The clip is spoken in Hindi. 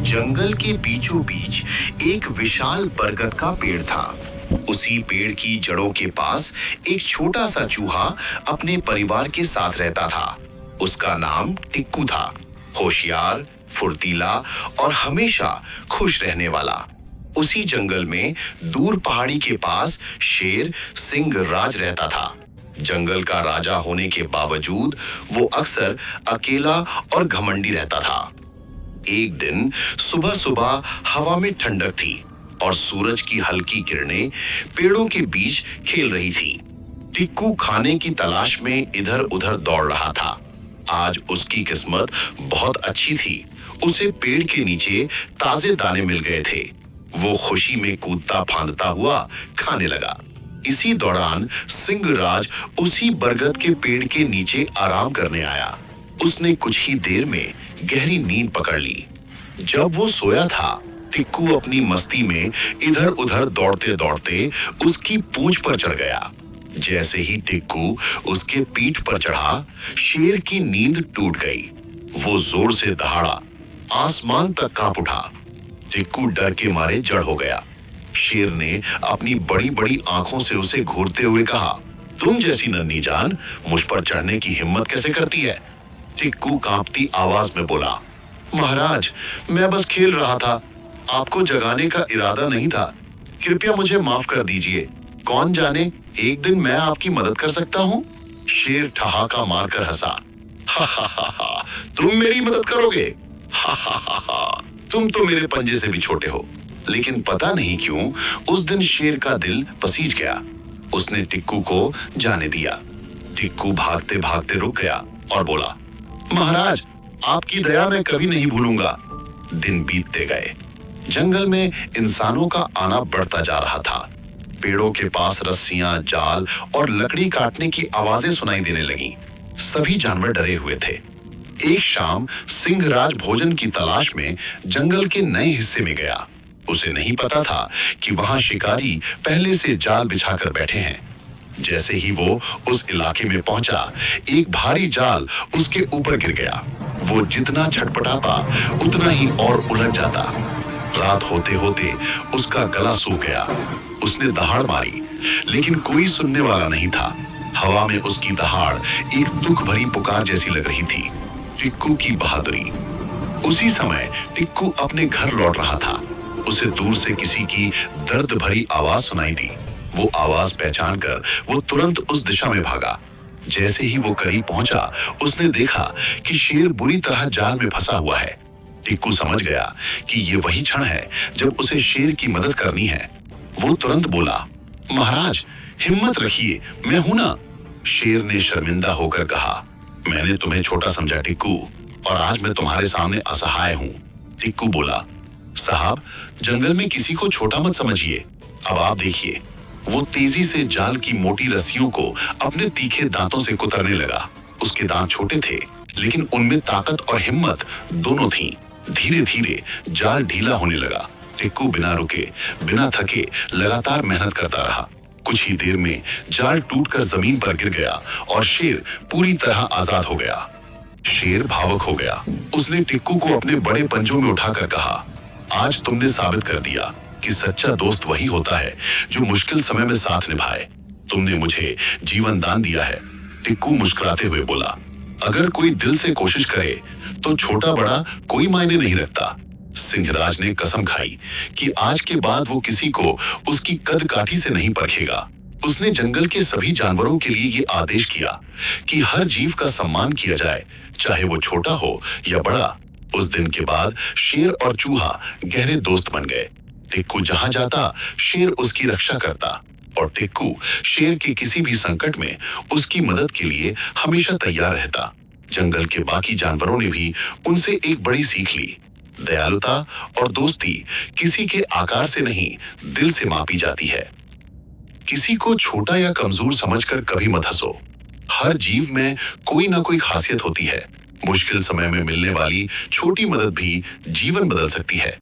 जंगल के बीचों बीच एक विशाल बरगद का पेड़ था। उसी पेड़ की जड़ों के पास एक छोटा सा चूहा अपने परिवार के साथ रहता था। उसका नाम टिक्कू था। होशियार, फुर्तीला और हमेशा खुश रहने वाला। उसी जंगल में दूर पहाड़ी के पास शेर सिंह राज रहता था। जंगल का राजा होने के बावजूद वो अक्सर अकेला और घमंडी रहता था। एक दिन सुबह सुबह हवा में ठंडक थी और सूरज की हल्की किरणें पेड़ों के बीच खेल रही थी। टिक्कू खाने की तलाश में इधर उधर दौड़ रहा था। आज उसकी किस्मत बहुत अच्छी थी। उसे पेड़ के नीचे ताजे दाने मिल गए थे। वो खुशी में कूदता फांदता हुआ खाने लगा। इसी दौरान सिंहराज उसी बरगद के पेड़ के नीचे आराम करने आया। उसने कुछ ही देर में गहरी नींद पकड़ ली। जब वो सोया था, टिक्कू अपनी मस्ती में इधर उधर दौड़ते दौड़ते उसकी पूंछ पर चढ़ गया। जैसे ही टिक्कू उसके पीठ पर चढ़ा, शेर की नींद टूट गई। वो जोर से दहाड़ा, आसमान तक कांप उठा। टिक्कू डर के मारे जड़ हो गया। शेर ने अपनी बड़ी बड़ी आंखों से उसे घूरते हुए कहा, तुम जैसी नन्ही जान मुझ पर चढ़ने की हिम्मत कैसे करती है? टिक्कू कांपती आवाज में बोला, महाराज, मैं बस खेल रहा था। आपको जगाने का इरादा नहीं था। कृपया मुझे माफ कर दीजिए। कौन जाने एक दिन मैं आपकी मदद कर सकता हूँ। शेर ठहाका मारकर हंसा, हा हा हा हा, तुम मेरी मदद करोगे? हा हा हा हा, तुम तो मेरे पंजे से भी छोटे हो। लेकिन पता नहीं क्यों उस दिन शेर का दिल पसीज गया। उसने टिक्कू को जाने दिया। टिक्कू भागते भागते रुक गया और बोला, महाराज, आपकी दया मैं कभी नहीं भूलूंगा। दिन बीतते गए। जंगल में इंसानों का आना बढ़ता जा रहा था। पेड़ों के पास रस्सियां, जाल और लकड़ी काटने की आवाजें सुनाई देने लगीं। सभी जानवर डरे हुए थे। एक शाम सिंहराज भोजन की तलाश में जंगल के नए हिस्से में गया। उसे नहीं पता था कि वहां शिकारी पहले से जाल बिछाकर बैठे हैं। जैसे ही वो उस इलाके में पहुंचा, एक भारी जाल उसके ऊपर गिर गया। वो जितना छटपटाता उतना ही और उलझ जाता। रात होते होते उसका गला सूख गया। उसने दहाड़ मारी, लेकिन कोई सुनने वाला नहीं था। हवा में उसकी दहाड़ एक दुख भरी पुकार जैसी लग रही थी। टिक्कू की बहादुरी। उसी समय टिक्कू अपने घर लौट रहा था। उसे दूर से किसी की दर्द भरी आवाज सुनाई दी। वो आवाज पहचान कर वो तुरंत उस दिशा में भागा। जैसे ही वो करीब पहुंचा, उसने देखा कि शेर बुरी तरह जाल में फंसा हुआ है। टिक्कू समझ गया कि ये वही क्षण है जब उसे शेर की मदद करनी है। वो तुरंत बोला, महाराज, हिम्मत रखिए, मैं हूं ना। शेर ने शर्मिंदा होकर कहा, मैंने तुम्हें छोटा समझा टिक्कू, और आज मैं तुम्हारे सामने असहाय हूं। टिक्कू बोला, साहब, जंगल में किसी को छोटा मत समझिए। अब आप देखिए। वो तेजी से जाल की मोटी रस्सियों को अपने तीखे दांतों से कुतरने लगा। उसके दांत छोटे थे, लेकिन उनमें ताकत और हिम्मत दोनों थीं। धीरे धीरे जाल ढीला होने लगा। टिक्कू बिना रुके, बिना थके लगातार मेहनत करता रहा। कुछ ही देर में जाल टूटकर जमीन पर गिर गया और शेर पूरी तरह आजाद हो गया। शेर भावुक हो गया। उसने टिक्कू को अपने बड़े पंजों में उठाकर कहा, आज तुमने साबित कर दिया कि सच्चा दोस्त वही होता है जो मुश्किल समय में साथ निभाए। तुमने मुझे जीवन दान दिया है। टिक्कू मुस्कुराते हुए बोला, अगर कोई दिल से कोशिश करे तो छोटा बड़ा कोई मायने नहीं रखता। सिंहराज ने कसम खाई कि आज के बाद वो किसी को उसकी कद काठी से नहीं परखेगा। उसने जंगल के सभी जानवरों के लिए ये आदेश किया कि हर जीव का सम्मान किया जाए, चाहे वो छोटा हो या बड़ा। उस दिन के बाद शेर और चूहा गहरे दोस्त बन गए। टिक्कू जहां जाता, शेर उसकी रक्षा करता, और टिक्कू शेर के किसी भी संकट में उसकी मदद के लिए हमेशा तैयार रहता। जंगल के बाकी जानवरों ने भी उनसे एक बड़ी सीख ली। दयालुता और दोस्ती किसी के आकार से नहीं, दिल से मापी जाती है। किसी को छोटा या कमजोर समझकर कभी मत हंसो। हर जीव में कोई ना कोई खासियत होती है। मुश्किल समय में मिलने वाली छोटी मदद भी जीवन बदल सकती है।